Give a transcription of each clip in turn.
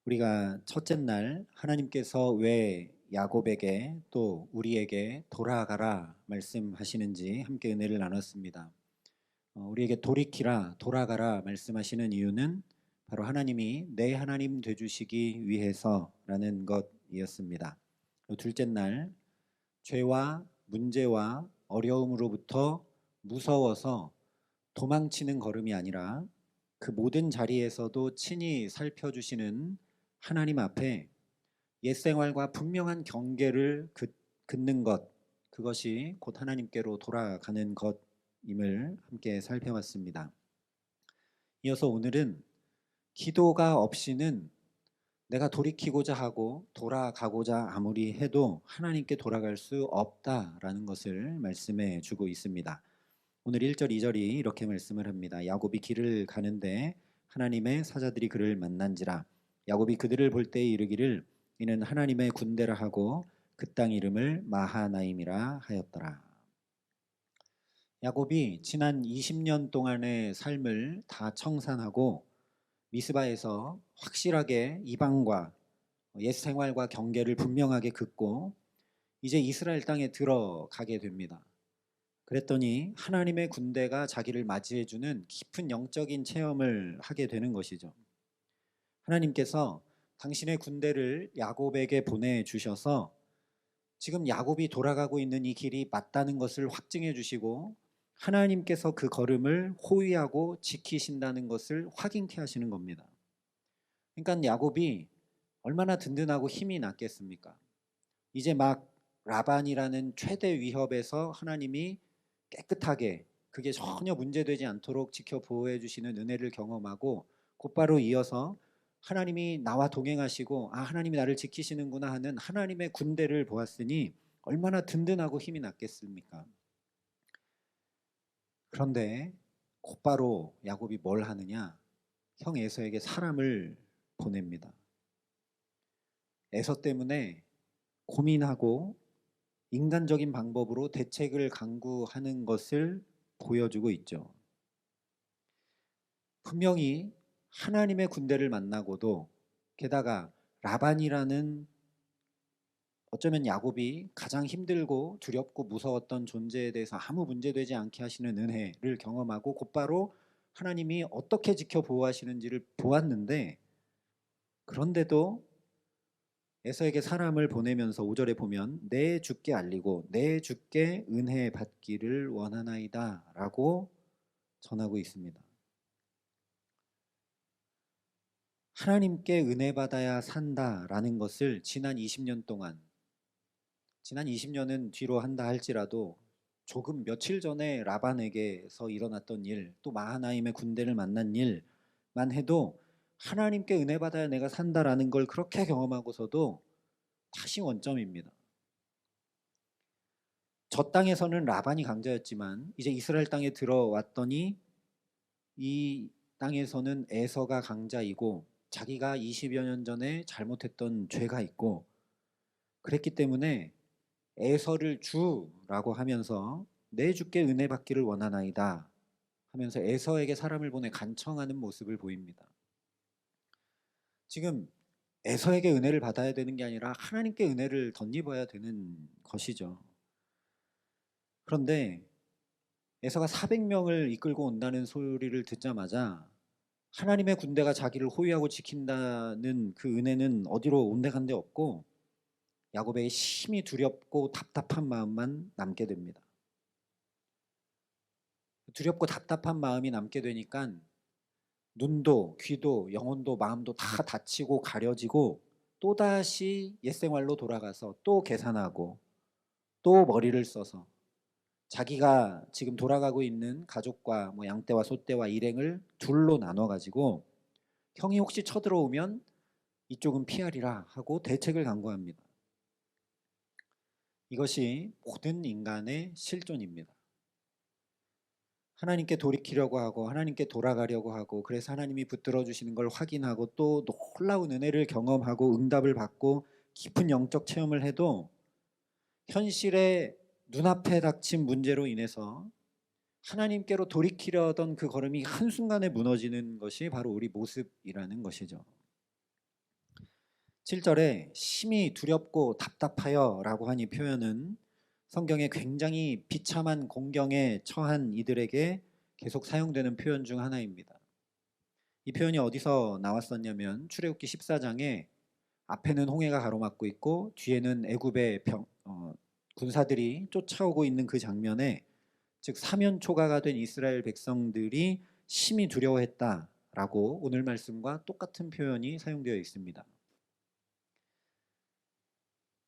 우리가 첫째 날 하나님께서 왜 야곱에게 또 우리에게 돌아가라 말씀하시는지 함께 은혜를 나눴습니다. 우리에게 돌이키라, 돌아가라 말씀하시는 이유는 바로 하나님이 내 하나님 되주시기 위해서라는 것이었습니다. 둘째 날 죄와 문제와 어려움으로부터 무서워서 도망치는 걸음이 아니라 그 모든 자리에서도 친히 살펴주시는 하나님 앞에 옛 생활과 분명한 경계를 긋는 것, 그것이 곧 하나님께로 돌아가는 것임을 함께 살펴봤습니다. 이어서 오늘은 기도가 없이는 내가 돌이키고자 하고 돌아가고자 아무리 해도 하나님께 돌아갈 수 없다라는 것을 말씀해 주고 있습니다. 오늘 1절 2절이 이렇게 말씀을 합니다. 야곱이 길을 가는데 하나님의 사자들이 그를 만난지라. 야곱이 그들을 볼 때에 이르기를 이는 하나님의 군대라 하고 그 땅 이름을 마하나임이라 하였더라. 야곱이 지난 20년 동안의 삶을 다 청산하고 미스바에서 확실하게 이방과 옛 생활과 경계를 분명하게 긋고 이제 이스라엘 땅에 들어가게 됩니다. 그랬더니 하나님의 군대가 자기를 맞이해주는 깊은 영적인 체험을 하게 되는 것이죠. 하나님께서 당신의 군대를 야곱에게 보내주셔서 지금 야곱이 돌아가고 있는 이 길이 맞다는 것을 확증해 주시고 하나님께서 그 걸음을 호위하고 지키신다는 것을 확인케 하시는 겁니다. 그러니까 야곱이 얼마나 든든하고 힘이 났겠습니까? 이제 막 라반이라는 최대 위협에서 하나님이 깨끗하게 그게 전혀 문제되지 않도록 지켜 보호해 주시는 은혜를 경험하고 곧바로 이어서 하나님이 나와 동행하시고 하나님이 나를 지키시는구나 하는 하나님의 군대를 보았으니 얼마나 든든하고 힘이 났겠습니까? 그런데 곧바로 야곱이 뭘 하느냐? 형 에서에게 사람을 보냅니다. 에서 때문에 고민하고 인간적인 방법으로 대책을 강구하는 것을 보여주고 있죠. 분명히 하나님의 군대를 만나고도 게다가 라반이라는 어쩌면 야곱이 가장 힘들고 두렵고 무서웠던 존재에 대해서 아무 문제되지 않게 하시는 은혜를 경험하고 곧바로 하나님이 어떻게 지켜 보호하시는지를 보았는데 그런데도 에서에게 사람을 보내면서 5절에 보면 내 주께 알리고 내 주께 은혜 받기를 원하나이다 라고 전하고 있습니다. 하나님께 은혜 받아야 산다라는 것을 지난 20년 동안, 지난 20년은 뒤로 한다 할지라도 조금 며칠 전에 라반에게서 일어났던 일, 또 마하나임의 군대를 만난 일만 해도 하나님께 은혜 받아야 내가 산다라는 걸 그렇게 경험하고서도 다시 원점입니다. 저 땅에서는 라반이 강자였지만 이제 이스라엘 땅에 들어왔더니 이 땅에서는 에서가 강자이고 자기가 20여 년 전에 잘못했던 죄가 있고 그랬기 때문에 에서를 주라고 하면서 내 주께 은혜 받기를 원하나이다 하면서 에서에게 사람을 보내 간청하는 모습을 보입니다. 지금 에서에게 은혜를 받아야 되는 게 아니라 하나님께 은혜를 덧입어야 되는 것이죠. 그런데 에서가 400명을 이끌고 온다는 소리를 듣자마자 하나님의 군대가 자기를 호위하고 지킨다는 그 은혜는 어디로 온데간데 없고 야곱에게 심히 두렵고 답답한 마음만 남게 됩니다. 두렵고 답답한 마음이 남게 되니까 눈도 귀도 영혼도 마음도 다 닫히고 가려지고 또다시 옛생활로 돌아가서 또 계산하고 또 머리를 써서 자기가 지금 돌아가고 있는 가족과 뭐 양떼와 소떼와 일행을 둘로 나눠 가지고 형이 혹시 쳐들어오면 이쪽은 피하리라 하고 대책을 강구합니다. 이것이 모든 인간의 실존입니다. 하나님께 돌이키려고 하고 하나님께 돌아가려고 하고 그래서 하나님이 붙들어 주시는 걸 확인하고 또 놀라운 은혜를 경험하고 응답을 받고 깊은 영적 체험을 해도 현실의 눈앞에 닥친 문제로 인해서 하나님께로 돌이키려던 그 걸음이 한순간에 무너지는 것이 바로 우리 모습이라는 것이죠. 7절에 심히 두렵고 답답하여라고 한 이 표현은 성경에 굉장히 비참한 공경에 처한 이들에게 계속 사용되는 표현 중 하나입니다. 이 표현이 어디서 나왔었냐면 출애굽기 14장에 앞에는 홍해가 가로막고 있고 뒤에는 애굽의 군사들이 쫓아오고 있는 그 장면에, 즉 사면초가가 된 이스라엘 백성들이 심히 두려워했다라고 오늘 말씀과 똑같은 표현이 사용되어 있습니다.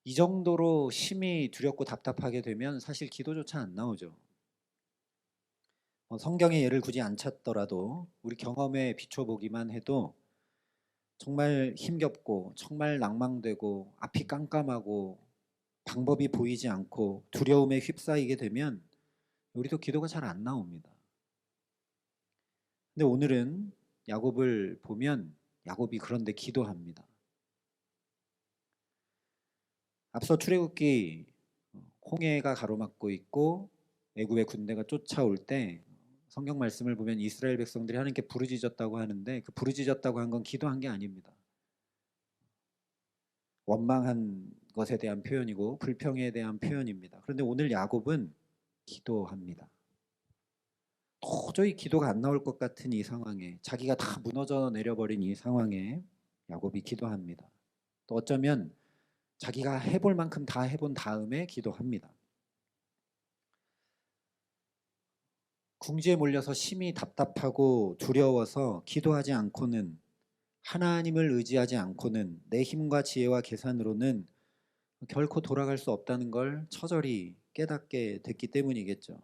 이 정도로 심히 두렵고 답답하게 되면 사실 기도조차 안 나오죠. 성경의 예를 굳이 안 찾더라도 우리 경험에 비춰보기만 해도 정말 힘겹고 정말 낭망되고 앞이 깜깜하고 방법이 보이지 않고 두려움에 휩싸이게 되면 우리도 기도가 잘 안 나옵니다. 근데 오늘은 야곱을 보면 야곱이 그런데 기도합니다. 앞서 출애굽기 홍해가 가로막고 있고 애굽의 군대가 쫓아올 때 성경 말씀을 보면 이스라엘 백성들이 하나님께 부르짖었다고 하는데, 그 부르짖었다고 한 건 기도한 게 아닙니다. 원망한 것에 대한 표현이고 불평에 대한 표현입니다. 그런데 오늘 야곱은 기도합니다. 도저히 기도가 안 나올 것 같은 이 상황에, 자기가 다 무너져 내려버린 이 상황에 야곱이 기도합니다. 또 어쩌면 자기가 해볼 만큼 다 해본 다음에 기도합니다. 궁지에 몰려서 심히 답답하고 두려워서 기도하지 않고는, 하나님을 의지하지 않고는 내 힘과 지혜와 계산으로는 결코 돌아갈 수 없다는 걸 처절히 깨닫게 됐기 때문이겠죠.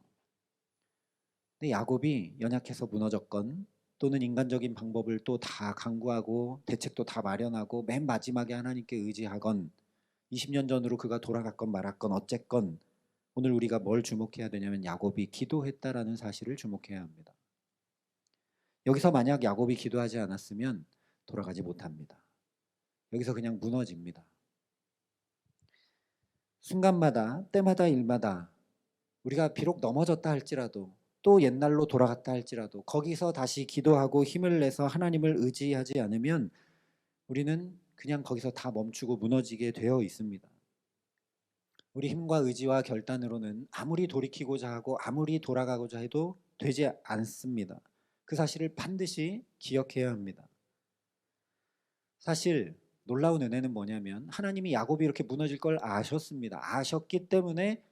근데 야곱이 연약해서 무너졌건 또는 인간적인 방법을 또 다 강구하고 대책도 다 마련하고 맨 마지막에 하나님께 의지하건 20년 전으로 그가 돌아갔건 말았건 어쨌건 오늘 우리가 뭘 주목해야 되냐면 야곱이 기도했다라는 사실을 주목해야 합니다. 여기서 만약 야곱이 기도하지 않았으면 돌아가지 못합니다. 여기서 그냥 무너집니다. 순간마다 때마다 일마다 우리가 비록 넘어졌다 할지라도 또 옛날로 돌아갔다 할지라도 거기서 다시 기도하고 힘을 내서 하나님을 의지하지 않으면 우리는 그냥 거기서 다 멈추고 무너지게 되어 있습니다. 우리 힘과 의지와 결단으로는 아무리 돌이키고자 하고 아무리 돌아가고자 해도 되지 않습니다. 그 사실을 반드시 기억해야 합니다. 사실 놀라운 은혜는 뭐냐면 하나님이 야곱이 이렇게 무너질 걸 아셨습니다. 아셨기 때문에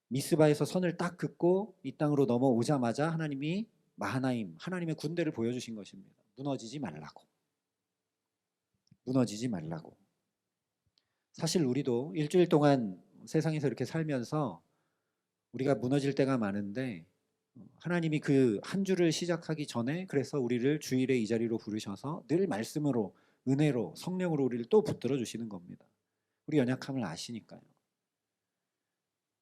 미스바에서 선을 딱 긋고 이 땅으로 넘어오자마자 하나님이 마하나임, 하나님의 군대를 보여주신 것입니다. 무너지지 말라고. 무너지지 말라고. 사실 우리도 일주일 동안 세상에서 이렇게 살면서 우리가 무너질 때가 많은데 하나님이 그 한 주를 시작하기 전에 그래서 우리를 주일에 이 자리로 부르셔서 늘 말씀으로, 은혜로, 성령으로 우리를 또 붙들어 주시는 겁니다. 우리 연약함을 아시니까요.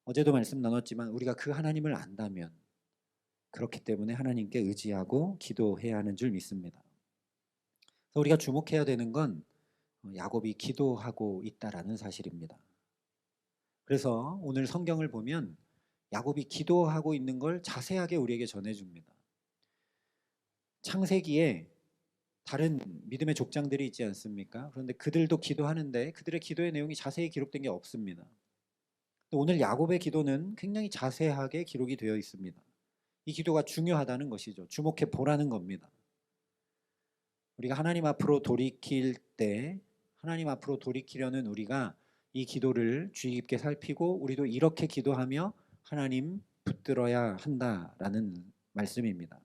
어제도 말씀 나눴지만 우리가 그 하나님을 안다면, 그렇기 때문에 하나님께 의지하고 기도해야 하는 줄 믿습니다. 그래서 우리가 주목해야 되는 건 야곱이 기도하고 있다라는 사실입니다. 그래서 오늘 성경을 보면 야곱이 기도하고 있는 걸 자세하게 우리에게 전해줍니다. 창세기에 다른 믿음의 족장들이 있지 않습니까? 그런데 그들도 기도하는데 그들의 기도의 내용이 자세히 기록된 게 없습니다. 오늘 야곱의 기도는 굉장히 자세하게 기록이 되어 있습니다. 이 기도가 중요하다는 것이죠. 주목해 보라는 겁니다. 우리가 하나님 앞으로 돌이킬 때, 하나님 앞으로 돌이키려는 우리가 이 기도를 주의 깊게 살피고 우리도 이렇게 기도하며 하나님 붙들어야 한다라는 말씀입니다.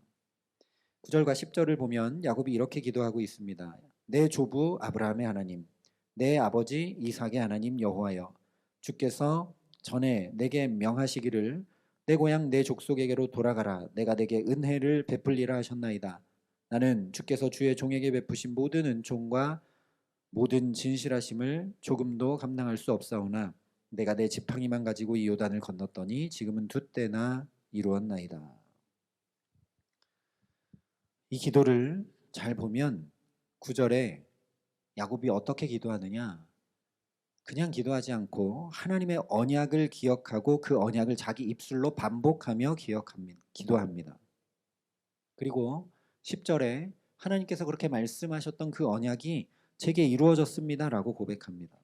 9절과 10절을 보면 야곱이 이렇게 기도하고 있습니다. 내 조부 아브라함의 하나님, 내 아버지 이삭의 하나님 여호와여, 주께서 전에 내게 명하시기를 내 고향 내 족속에게로 돌아가라, 내가 내게 은혜를 베풀리라 하셨나이다. 나는 주께서 주의 종에게 베푸신 모든 은총과 모든 진실하심을 조금도 감당할 수 없사오나 내가 내 지팡이만 가지고 이 요단을 건넜더니 지금은 두 때나 이루었나이다. 이 기도를 잘 보면 9절에 야곱이 어떻게 기도하느냐, 그냥 기도하지 않고 하나님의 언약을 기억하고 그 언약을 자기 입술로 반복하며 기도합니다. 그리고 10절에 하나님께서 그렇게 말씀하셨던 그 언약이 제게 이루어졌습니다라고 고백합니다.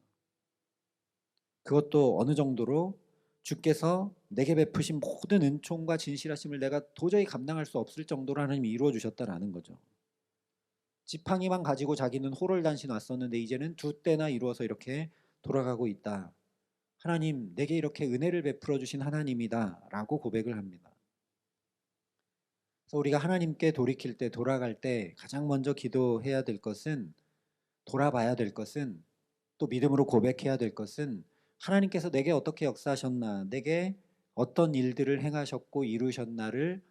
그것도 어느 정도로 주께서 내게 베푸신 모든 은총과 진실하심을 내가 도저히 감당할 수 없을 정도로 하나님이 이루어 주셨다라는 거죠. 지팡이만 가지고 자기는 호롤단신 왔었는데 이제는 두 때나 이루어서 이렇게 돌아가고 있다. 하나님, 내게 이렇게 은혜를 베풀어 주신 하나님이다 라고 고백을 합니다. 그래서 우리가 하나님께 돌이킬 때, 돌아갈 때 가장 먼저 기도해야 될 것은, 돌아봐야 될 것은, 또 믿음으로 고백해야 될 것은, 하나님께서 내게 어떻게 역사하셨나, 내게 어떤 일들을 행하셨고 이루셨나를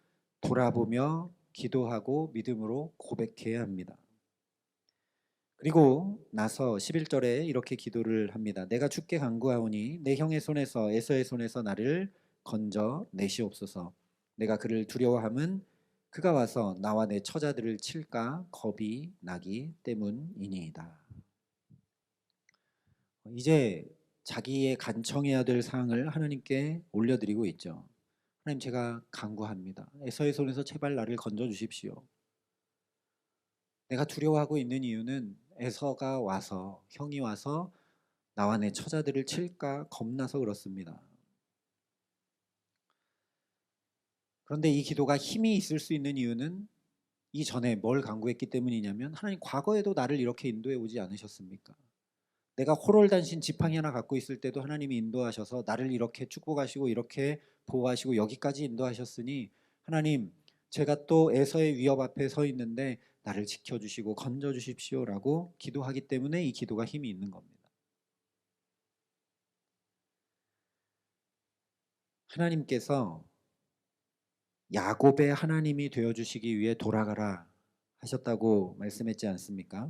돌아보며 기도하고 믿음으로 고백해야 합니다. 그리고 나서 11절에 이렇게 기도를 합니다. 내가 주께 간구하오니 내 형의 손에서, 에서의 손에서 나를 건져 내시옵소서. 내가 그를 두려워함은 그가 와서 나와 내 처자들을 칠까 겁이 나기 때문이니이다. 이제 자기의 간청해야 될 사항을 하나님께 올려드리고 있죠. 하나님, 제가 간구합니다. 에서의 손에서 제발 나를 건져 주십시오. 내가 두려워하고 있는 이유는 에서가 와서, 형이 와서 나와 내 처자들을 칠까 겁나서 그렇습니다. 그런데 이 기도가 힘이 있을 수 있는 이유는 이전에 뭘 간구했기 때문이냐면, 하나님, 과거에도 나를 이렇게 인도해 오지 않으셨습니까? 내가 호롤단신 지팡이 하나 갖고 있을 때도 하나님이 인도하셔서 나를 이렇게 축복하시고 이렇게 보호하시고 여기까지 인도하셨으니, 하나님, 제가 또 에서의 위협 앞에 서 있는데 나를 지켜주시고 건져주십시오라고 기도하기 때문에 이 기도가 힘이 있는 겁니다. 하나님께서 야곱의 하나님이 되어주시기 위해 돌아가라 하셨다고 말씀했지 않습니까?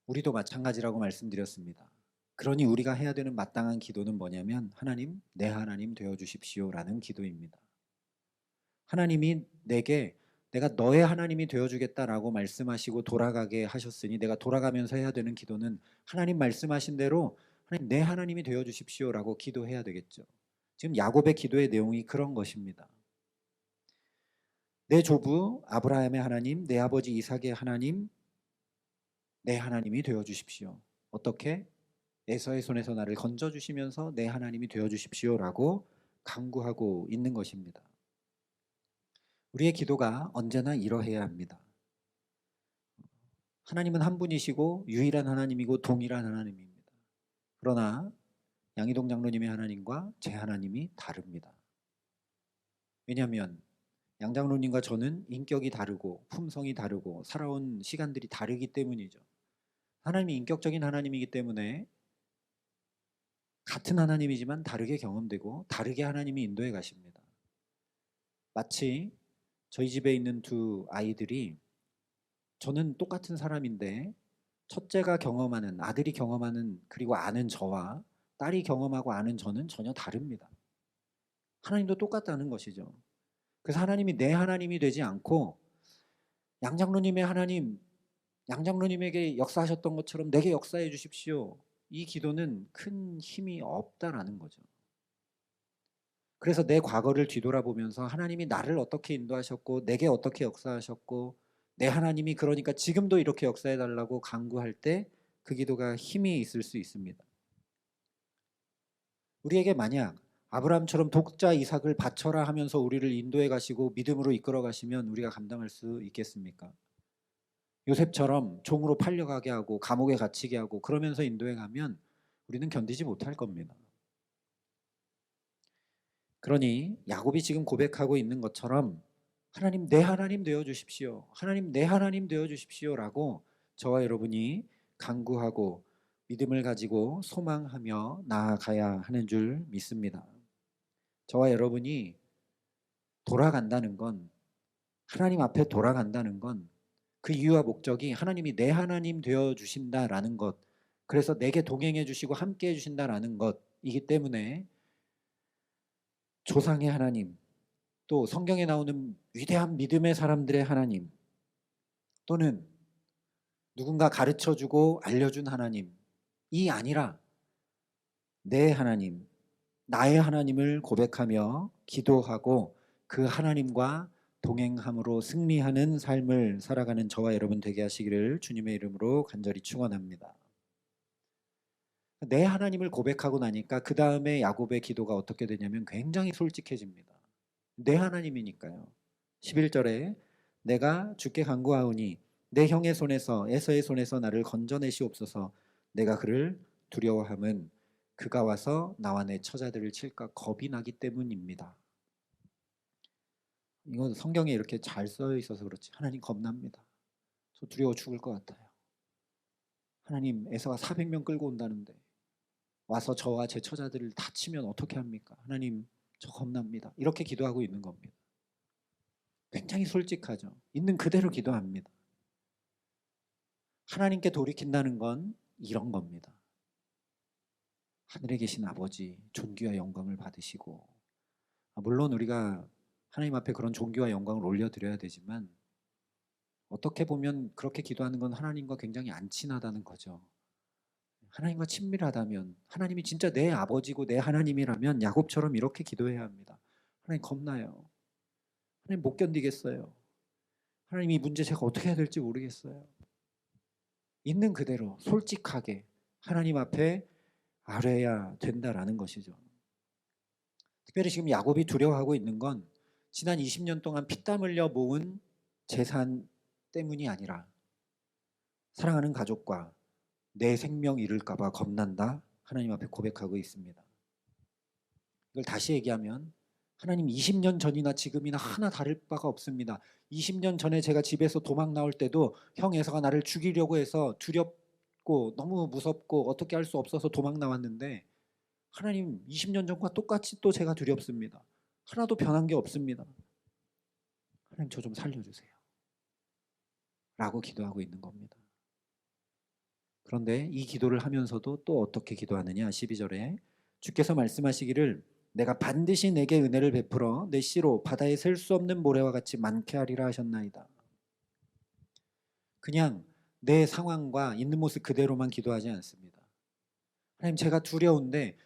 우리도 마찬가지라고 말씀드렸습니다. 그러니 우리가 해야 되는 마땅한 기도는 뭐냐면, 하나님, 내 하나님 되어주십시오라는 기도입니다. 하나님이 내가 너의 하나님이 되어주겠다라고 말씀하시고 돌아가게 하셨으니, 내가 돌아가면서 해야 되는 기도는 하나님 말씀하신 대로 하나님, 내 하나님이 되어주십시오라고 기도해야 되겠죠. 지금 야곱의 기도의 내용이 그런 것입니다. 내 조부 아브라함의 하나님, 내 아버지 이삭의 하나님, 내 하나님이 되어주십시오. 어떻게? 에서의 손에서 나를 건져주시면서 내 하나님이 되어주십시오라고 간구하고 있는 것입니다. 우리의 기도가 언제나 이러해야 합니다. 하나님은 한 분이시고 유일한 하나님이고 동일한 하나님입니다. 그러나 양희동 장로님의 하나님과 제 하나님이 다릅니다. 왜냐하면 양 장로님과 저는 인격이 다르고 품성이 다르고 살아온 시간들이 다르기 때문이죠. 하나님이 인격적인 하나님이기 때문에 같은 하나님이지만 다르게 경험되고 다르게 하나님이 인도해 가십니다. 마치 저희 집에 있는 두 아이들이, 저는 똑같은 사람인데 첫째가 경험하는, 아들이 경험하는 그리고 아는 저와 딸이 경험하고 아는 저는 전혀 다릅니다. 하나님도 똑같다는 것이죠. 그래서 하나님이 내 하나님이 되지 않고 양장로님의 하나님, 양장로님에게 역사하셨던 것처럼 내게 역사해 주십시오, 이 기도는 큰 힘이 없다라는 거죠. 그래서 내 과거를 뒤돌아보면서 하나님이 나를 어떻게 인도하셨고 내게 어떻게 역사하셨고 내 하나님이 그러니까 지금도 이렇게 역사해 달라고 간구할 때 그 기도가 힘이 있을 수 있습니다. 우리에게 만약 아브라함처럼 독자 이삭을 바쳐라 하면서 우리를 인도해 가시고 믿음으로 이끌어 가시면 우리가 감당할 수 있겠습니까? 요셉처럼 종으로 팔려가게 하고 감옥에 갇히게 하고 그러면서 인도해 가면 우리는 견디지 못할 겁니다. 그러니 야곱이 지금 고백하고 있는 것처럼, 하나님, 내 하나님 되어 주십시오, 하나님, 내 하나님 되어 주십시오라고 저와 여러분이 간구하고 믿음을 가지고 소망하며 나아가야 하는 줄 믿습니다. 저와 여러분이 돌아간다는 건, 하나님 앞에 돌아간다는 건 그 이유와 목적이 하나님이 내 하나님 되어 주신다라는 것, 그래서 내게 동행해 주시고 함께 해 주신다라는 것이기 때문에 조상의 하나님, 또 성경에 나오는 위대한 믿음의 사람들의 하나님, 또는 누군가 가르쳐주고 알려준 하나님이 아니라 내 하나님, 나의 하나님을 고백하며 기도하고 그 하나님과 동행함으로 승리하는 삶을 살아가는 저와 여러분 되게 하시기를 주님의 이름으로 간절히 축원합니다. 내 하나님을 고백하고 나니까 그 다음에 야곱의 기도가 어떻게 되냐면 굉장히 솔직해집니다. 내 하나님이니까요. 11절에 내가 주께 간구하오니 내 형의 손에서 에서의 손에서 나를 건져내시옵소서. 내가 그를 두려워함은 그가 와서 나와 내 처자들을 칠까 겁이 나기 때문입니다. 이건 성경에 이렇게 잘 써 있어서 그렇지 하나님 겁납니다. 저 두려워 죽을 것 같아요. 하나님 에서가 400명 끌고 온다는데 와서 저와 제 처자들을 다 치면 어떻게 합니까? 하나님 저 겁납니다. 이렇게 기도하고 있는 겁니다. 굉장히 솔직하죠. 있는 그대로 기도합니다. 하나님께 돌이킨다는 건 이런 겁니다. 하늘에 계신 아버지 존귀와 영광을 받으시고, 물론 우리가 하나님 앞에 그런 존귀와 영광을 올려드려야 되지만 어떻게 보면 그렇게 기도하는 건 하나님과 굉장히 안 친하다는 거죠. 하나님과 친밀하다면, 하나님이 진짜 내 아버지고 내 하나님이라면 야곱처럼 이렇게 기도해야 합니다. 하나님 겁나요. 하나님 못 견디겠어요. 하나님 이 문제 제가 어떻게 해야 될지 모르겠어요. 있는 그대로 솔직하게 하나님 앞에 아뢰야 된다라는 것이죠. 특별히 지금 야곱이 두려워하고 있는 건 지난 20년 동안 피땀 흘려 모은 재산 때문이 아니라 사랑하는 가족과 내 생명 잃을까 봐 겁난다 하나님 앞에 고백하고 있습니다. 이걸 다시 얘기하면 하나님 20년 전이나 지금이나 하나 다를 바가 없습니다. 20년 전에 제가 집에서 도망 나올 때도 형 에서가 나를 죽이려고 해서 두렵고 너무 무섭고 어떻게 할 수 없어서 도망 나왔는데 하나님 20년 전과 똑같이 또 제가 두렵습니다. 하나도 변한 게 없습니다. 하나님 저 좀 살려주세요. 라고 기도하고 있는 겁니다. 그런데 이 기도를 하면서도 또 어떻게 기도하느냐 12절에 주께서 말씀하시기를 내가 반드시 내게 은혜를 베풀어 내 씨로 바다에 셀 수 없는 모래와 같이 많게 하리라 하셨나이다. 그냥 내 상황과 있는 모습 그대로만 기도하지 않습니다. 하나님 제가 두려운데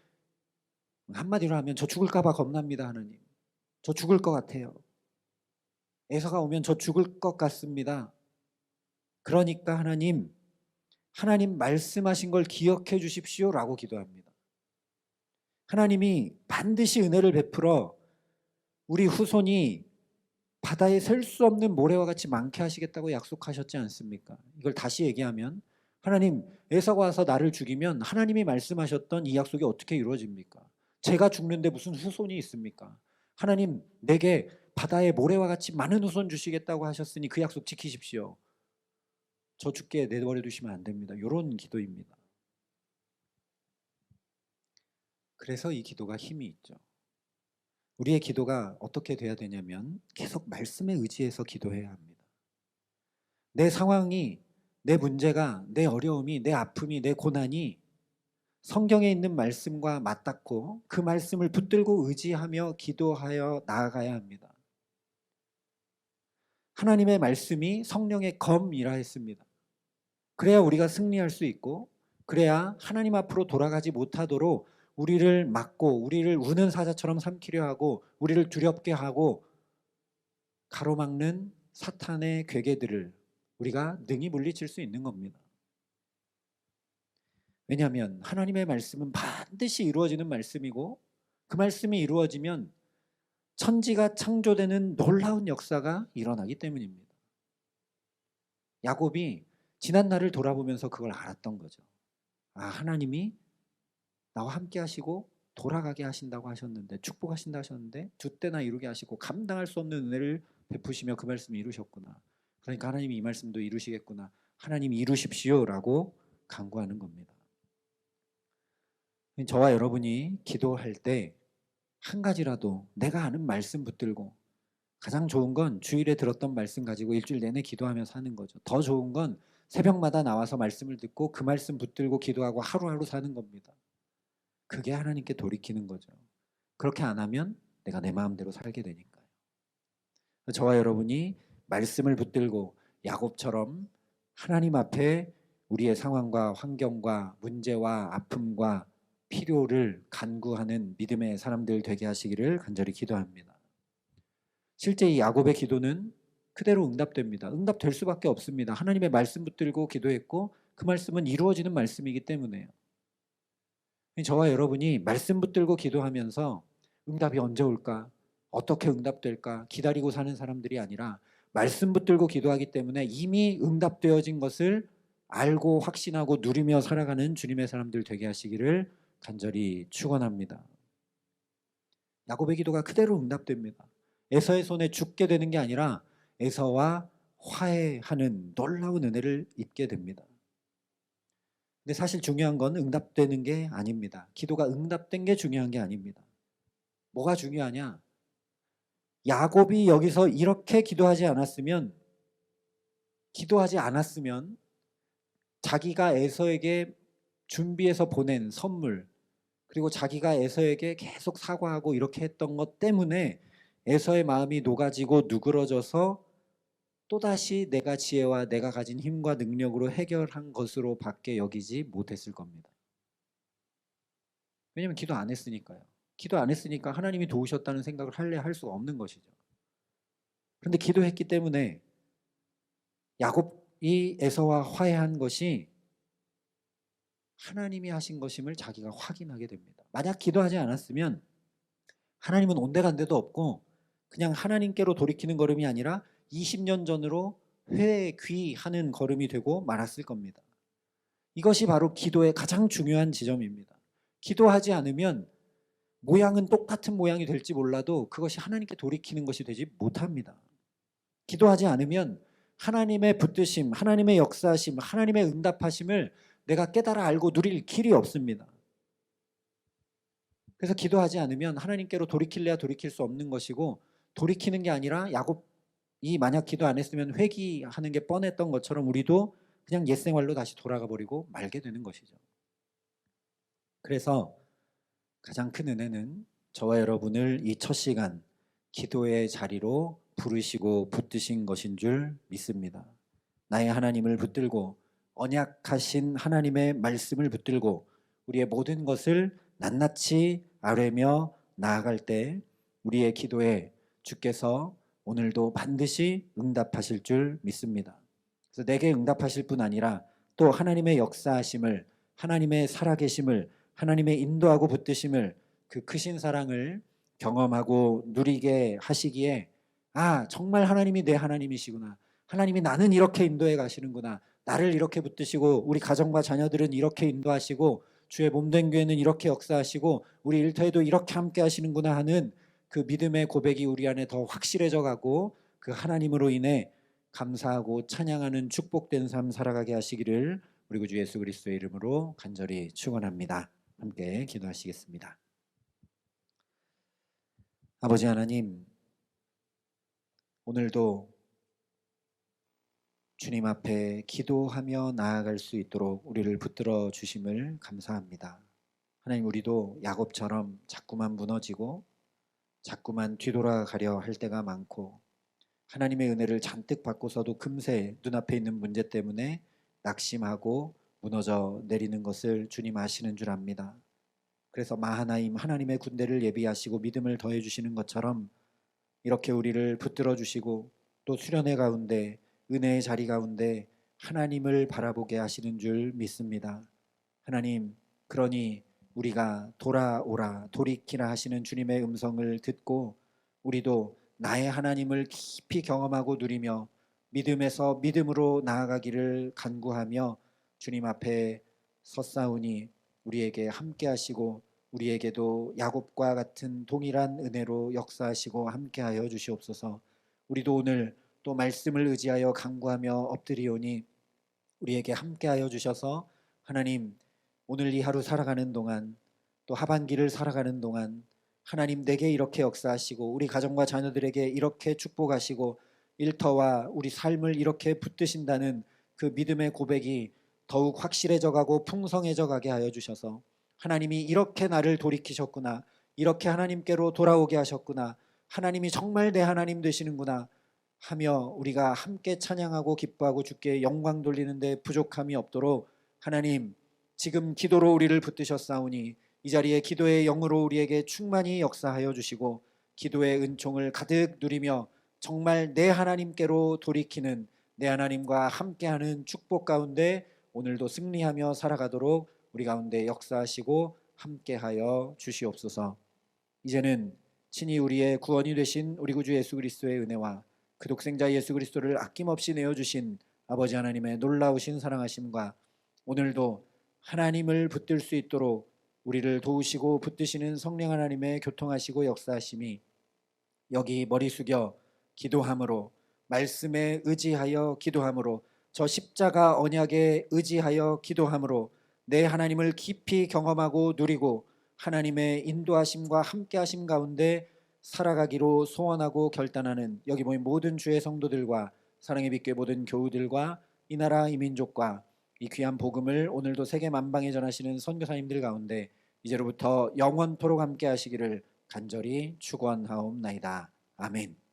한마디로 하면 저 죽을까 봐 겁납니다. 하나님 저 죽을 것 같아요. 에서가 오면 저 죽을 것 같습니다. 그러니까 하나님 말씀하신 걸 기억해 주십시오 라고 기도합니다. 하나님이 반드시 은혜를 베풀어 우리 후손이 바다에 셀 수 없는 모래와 같이 많게 하시겠다고 약속하셨지 않습니까? 이걸 다시 얘기하면 하나님 에서가 와서 나를 죽이면 하나님이 말씀하셨던 이 약속이 어떻게 이루어집니까? 제가 죽는데 무슨 후손이 있습니까? 하나님 내게 바다에 모래와 같이 많은 후손 주시겠다고 하셨으니 그 약속 지키십시오. 저 죽게 내버려 두시면 안 됩니다. 이런 기도입니다. 그래서 이 기도가 힘이 있죠. 우리의 기도가 어떻게 돼야 되냐면 계속 말씀에 의지해서 기도해야 합니다. 내 상황이, 내 문제가, 내 어려움이, 내 아픔이, 내 고난이 성경에 있는 말씀과 맞닿고 그 말씀을 붙들고 의지하며 기도하여 나아가야 합니다. 하나님의 말씀이 성령의 검이라 했습니다. 그래야 우리가 승리할 수 있고 그래야 하나님 앞으로 돌아가지 못하도록 우리를 막고 우리를 우는 사자처럼 삼키려 하고 우리를 두렵게 하고 가로막는 사탄의 괴계들을 우리가 능히 물리칠 수 있는 겁니다. 왜냐하면 하나님의 말씀은 반드시 이루어지는 말씀이고 그 말씀이 이루어지면 천지가 창조되는 놀라운 역사가 일어나기 때문입니다. 야곱이 지난 날을 돌아보면서 그걸 알았던 거죠. 하나님이 나와 함께 하시고 돌아가게 하신다고 하셨는데 축복하신다 하셨는데 두 때나 이루게 하시고 감당할 수 없는 은혜를 베푸시며 그 말씀을 이루셨구나. 그러니까 하나님이 이 말씀도 이루시겠구나. 하나님 이루십시오라고 간구하는 겁니다. 저와 여러분이 기도할 때 한 가지라도 내가 아는 말씀 붙들고 가장 좋은 건 주일에 들었던 말씀 가지고 일주일 내내 기도하면서 하는 거죠. 더 좋은 건 새벽마다 나와서 말씀을 듣고 그 말씀 붙들고 기도하고 하루하루 사는 겁니다. 그게 하나님께 돌이키는 거죠. 그렇게 안 하면 내가 내 마음대로 살게 되니까요. 저와 여러분이 말씀을 붙들고 야곱처럼 하나님 앞에 우리의 상황과 환경과 문제와 아픔과 필요를 간구하는 믿음의 사람들 되게 하시기를 간절히 기도합니다. 실제 이 야곱의 기도는 그대로 응답됩니다. 응답될 수밖에 없습니다. 하나님의 말씀 붙들고 기도했고 그 말씀은 이루어지는 말씀이기 때문에요. 저와 여러분이 말씀 붙들고 기도하면서 응답이 언제 올까? 어떻게 응답될까? 기다리고 사는 사람들이 아니라 말씀 붙들고 기도하기 때문에 이미 응답되어진 것을 알고 확신하고 누리며 살아가는 주님의 사람들 되게 하시기를 간절히 축원합니다. 야곱의 기도가 그대로 응답됩니다. 에서의 손에 죽게 되는 게 아니라 에서와 화해하는 놀라운 은혜를 입게 됩니다. 근데 사실 중요한 건 응답되는 게 아닙니다. 기도가 응답된 게 중요한 게 아닙니다. 뭐가 중요하냐? 야곱이 여기서 이렇게 기도하지 않았으면 자기가 에서에게 준비해서 보낸 선물, 그리고 자기가 에서에게 계속 사과하고 이렇게 했던 것 때문에 에서의 마음이 녹아지고 누그러져서 또다시 내가 지혜와 내가 가진 힘과 능력으로 해결한 것으로 밖에 여기지 못했을 겁니다. 왜냐하면 기도 안 했으니까요. 기도 안 했으니까 하나님이 도우셨다는 생각을 할 수가 없는 것이죠. 그런데 기도했기 때문에 야곱이 에서와 화해한 것이 하나님이 하신 것임을 자기가 확인하게 됩니다. 만약 기도하지 않았으면 하나님은 온데간데도 없고 그냥 하나님께로 돌이키는 걸음이 아니라 20년 전으로 회귀하는 걸음이 되고 말았을 겁니다. 이것이 바로 기도의 가장 중요한 지점입니다. 기도하지 않으면 모양은 똑같은 모양이 될지 몰라도 그것이 하나님께 돌이키는 것이 되지 못합니다. 기도하지 않으면 하나님의 붙드심, 하나님의 역사하심, 하나님의 응답하심을 내가 깨달아 알고 누릴 길이 없습니다. 그래서 기도하지 않으면 하나님께로 돌이킬래야 돌이킬 수 없는 것이고, 돌이키는 게 아니라 야곱이 만약 기도 안 했으면 회귀하는 게 뻔했던 것처럼 우리도 그냥 옛생활로 다시 돌아가 버리고 말게 되는 것이죠. 그래서 가장 큰 은혜는 저와 여러분을 이 첫 시간 기도의 자리로 부르시고 붙드신 것인 줄 믿습니다. 나의 하나님을 붙들고 언약하신 하나님의 말씀을 붙들고 우리의 모든 것을 낱낱이 아뢰며 나아갈 때 우리의 기도에 주께서 오늘도 반드시 응답하실 줄 믿습니다. 그래서 내게 응답하실 뿐 아니라 또 하나님의 역사하심을, 하나님의 살아계심을, 하나님의 인도하고 붙드심을, 그 크신 사랑을 경험하고 누리게 하시기에 정말 하나님이 내 하나님이시구나, 하나님이 나는 이렇게 인도해 가시는구나, 나를 이렇게 붙드시고 우리 가정과 자녀들은 이렇게 인도하시고 주의 몸된 교회는 이렇게 역사하시고 우리 일터에도 이렇게 함께 하시는구나 하는 그 믿음의 고백이 우리 안에 더 확실해져 가고 그 하나님으로 인해 감사하고 찬양하는 축복된 삶 살아가게 하시기를 우리 구주 예수 그리스도의 이름으로 간절히 축원합니다. 함께 기도하시겠습니다. 아버지 하나님, 오늘도 주님 앞에 기도하며 나아갈 수 있도록 우리를 붙들어 주심을 감사합니다. 하나님, 우리도 야곱처럼 자꾸만 무너지고 자꾸만 뒤돌아가려 할 때가 많고 하나님의 은혜를 잔뜩 받고서도 금세 눈앞에 있는 문제 때문에 낙심하고 무너져 내리는 것을 주님 아시는 줄 압니다. 그래서 마하나임 하나님의 군대를 예비하시고 믿음을 더해 주시는 것처럼 이렇게 우리를 붙들어 주시고 또 수련회 가운데 은혜의 자리 가운데 하나님을 바라보게 하시는 줄 믿습니다. 하나님, 그러니 우리가 돌아오라 돌이키라 하시는 주님의 음성을 듣고 우리도 나의 하나님을 깊이 경험하고 누리며 믿음에서 믿음으로 나아가기를 간구하며 주님 앞에 섰사오니 우리에게 함께 하시고 우리에게도 야곱과 같은 동일한 은혜로 역사하시고 함께하여 주시옵소서. 우리도 오늘 또 말씀을 의지하여 간구하며 엎드리오니 우리에게 함께하여 주셔서 하나님, 오늘 이 하루 살아가는 동안 또 하반기를 살아가는 동안 하나님 내게 이렇게 역사하시고 우리 가정과 자녀들에게 이렇게 축복하시고 일터와 우리 삶을 이렇게 붙드신다는 그 믿음의 고백이 더욱 확실해져 가고 풍성해져 가게 하여 주셔서 하나님이 이렇게 나를 돌이키셨구나, 이렇게 하나님께로 돌아오게 하셨구나, 하나님이 정말 내 하나님 되시는구나 하며 우리가 함께 찬양하고 기뻐하고 주께 영광 돌리는 데 부족함이 없도록 하나님, 지금 기도로 우리를 붙드셨사오니 이 자리에 기도의 영으로 우리에게 충만히 역사하여 주시고 기도의 은총을 가득 누리며 정말 내 하나님께로 돌이키는, 내 하나님과 함께하는 축복 가운데 오늘도 승리하며 살아가도록 우리 가운데 역사하시고 함께하여 주시옵소서. 이제는 친히 우리의 구원이 되신 우리 구주 예수 그리스도의 은혜와 그 독생자 예수 그리스도를 아낌없이 내어주신 아버지 하나님의 놀라우신 사랑하심과 오늘도 하나님을 붙들 수 있도록 우리를 도우시고 붙드시는 성령 하나님의 교통하시고 역사하심이 여기 머리 숙여 기도함으로, 말씀에 의지하여 기도함으로, 저 십자가 언약에 의지하여 기도함으로 내 하나님을 깊이 경험하고 누리고 하나님의 인도하심과 함께하심 가운데 살아가기로 소원하고 결단하는 여기 모인 모든 주의 성도들과 사랑의 빛교회 모든 교우들과 이 나라 이 민족과 이 귀한 복음을 오늘도 세계 만방에 전하시는 선교사님들 가운데 이제로부터 영원토록 함께하시기를 간절히 축원하옵나이다. 아멘.